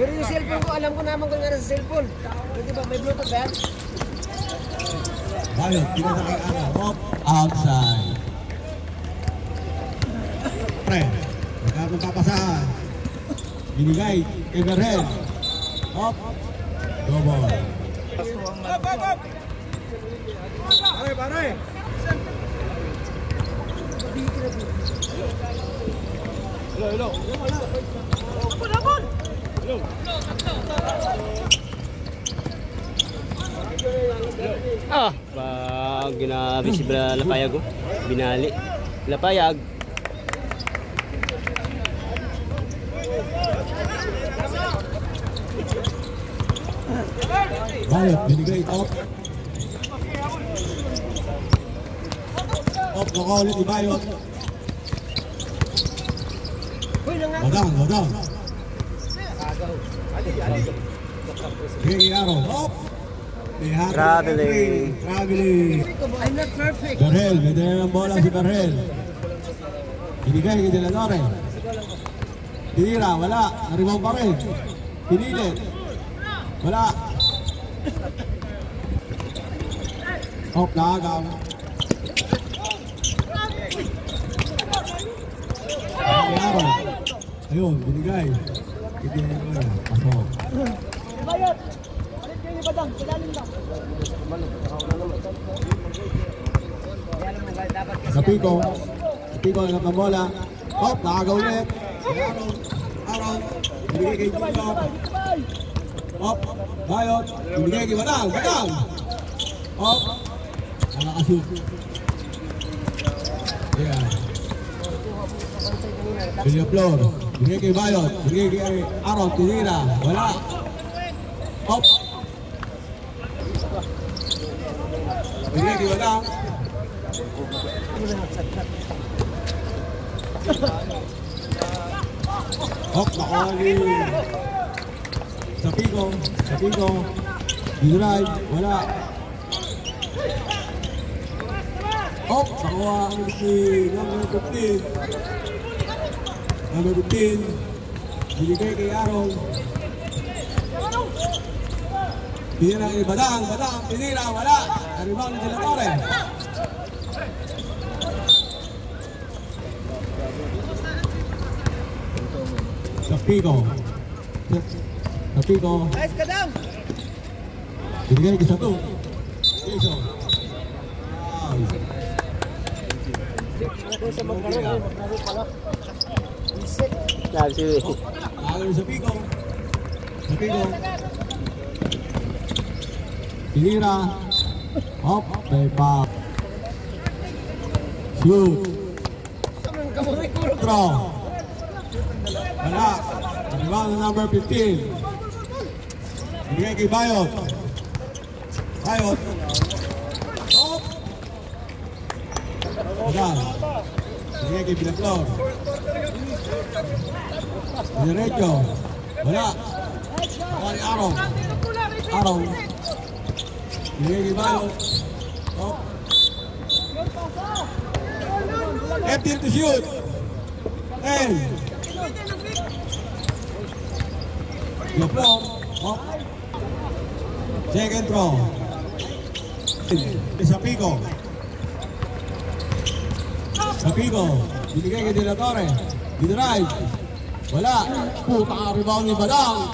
Pero yung cellphone ko, alam ko naman kung nga sa cellphone. Kasi ba, may Bluetooth yan? Bayot, tinata kay Ara. Hop, outside. Pre, magkakong papasahan. Binigay kay Berhel. Hop, double. Pare, pare. Hello. Abon! Ginabi si Lapayag oh. Binali. Lapayag. Bayot, binigay top. Top, nakaulit ni Bayot. Badang. Bigay Aro, top. Traveling. I'm not perfect. Berhel, may dala ng bola si Berhel. Binigay kay Delanore. Tinira, wala. Naribaw pa rin. Pinilit. Wala. Hop, nakagaw. Aro. Ayun, binigay. Pasok. Bayot! Balik kayo ni Badang, silalim lang. Sapiko ang bola. Hop, nakagaw ulit. Araw. Binigay kay Junior. Hop, Bayot. Binigay kay Badang. Hop. Nakakashoot. Yeah. Villaflor. Binigay kay Bayot. Binigay kay Araw. Tinira. Wala. Hop. Binigay kay Badang. Hop, nakawali. Sapiko. Dinrive, wala. Hop, nakawa ang si number 15. Number 15. Binigay kay Aaron. Tinira kay Badang. Tinira, wala. Arribang ni Delanore. Sapiko. Guys, kadang! Binigay kay Satu. Jason. Maglaro pala. Reset. Lalo sa Sapiko. Tinira. Hop, may pa. Shoot. Throw. Wala. Arribang number 15. Binigay kay Bayot. Hop. Badang. Binigay kay Villaflor. Diretso. Wala. Kawali Araw. Binigay kay Bayot. Hop. Empty to shoot. And Villaflor. Hop. Second throw. Sapiko. Binigay kay Delanore. Dinrive. Wala. Puta, rebound ni Badang.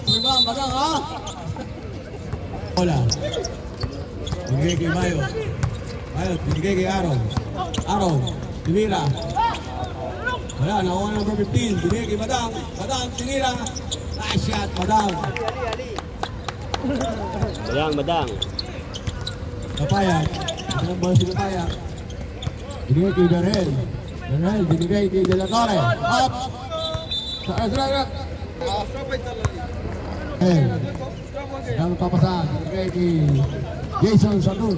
Rebound Badang, ha? Wala. Binigay kay Bayot. Binigay kay Aaron. Tinira. Wala, nakuha number 15. Binigay kay Badang. Tinira. Nice shot, Badang. Badang. Kapayag. Ang bola si Kapayag. Binigay kay Berhel. Binigay kay Delanore. Up. Strike. Ang papasahan. Binigay kay Jason Satu.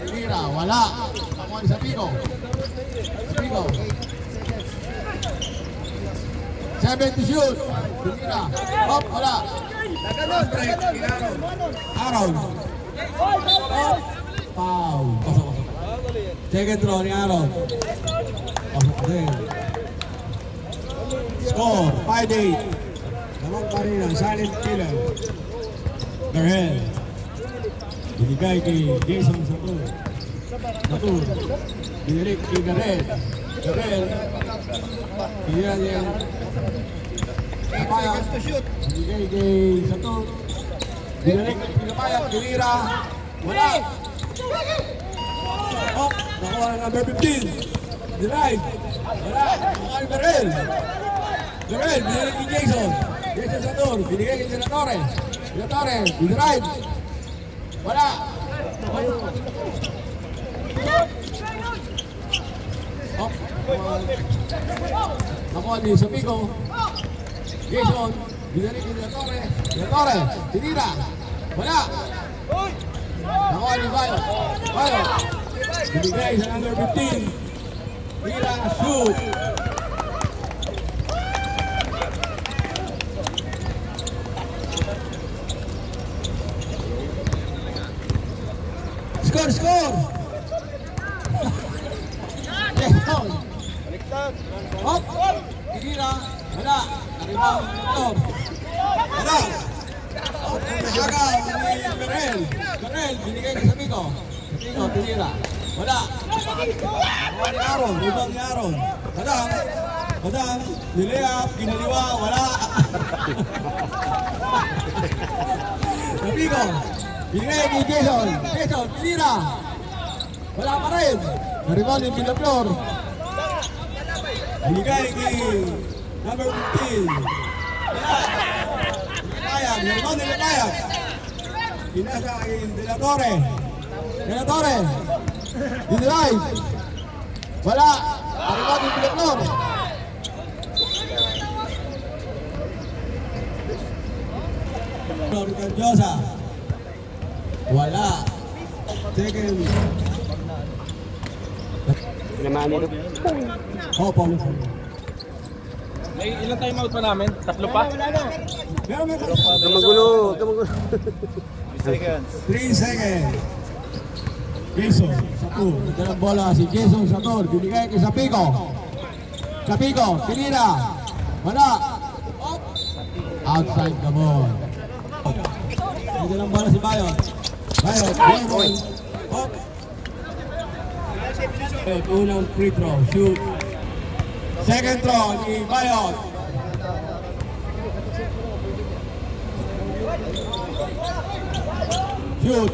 Tinira. Wala. Nakuha ni Sapiko. 70 shoot. Tinira. Up. Wala. Aaron. Foul. Pasok. Second throw ni Aaron. Pasok din. Score 5-8. Lamang pa rin ang silent killer. Garel. Binigay kay Jason Satur. Satur. Binirik kay Garel. Garel. Binigay niya ang Lapayag. Binigay kay Satur. Binirik kay Lapayag. Binira. Wala. Oh, nakuha na number 15. Denied. Wala. Nakuha ni Garel. Garel, binirik kay Jason. Jason Satur. Binigay kay Senatore. Senatore. Denied. Wala. Oh. Nakuha ni Sapico. Jason. Binirik kay Senatore. Senatore. Tinira. Wala. Nakuha ni Bayo. Bayo. Binigay sa number 15. Tira, shoot. Score, score! Jason. Hop! Tira. Wala. Rebound. Wala. Agaw ni Berel. Berel, binigay kay Sapico. Sapico, tinira. Wala. Nakuha ni Aaron. Rebound ni Aaron. Madang. Madang. Nilayap. Kinaliwa. Wala. Sapico. Binigay kay Jason. Jason, tinira. Wala pa rin. Na-rebound ni Villaflor. Binigay kay number 15. Wala. Lapayag. Na-rebound ni Lapayag. Pinasa kay De La Torre. De La Torre. Dinrive. Wala. Na-rebound ni Villaflor. Ricardo Josa. Wala. Second. Tinamaan nito. Oh, Paulo. May ilang time out pa namin? Tatlo pa? Meron. Kamagulo. Kamagulo. 3 seconds. Jason Satur. Dalang bola si Jason Satur. Binigay kay Sapico. Sapico. Tinira. Wala. Outside the ball. Dalang bola si Bayot. Bayot. Bayot. Hop. Bayot. Unang free throw. Shoot. Second throw ni Bayot. Shoot.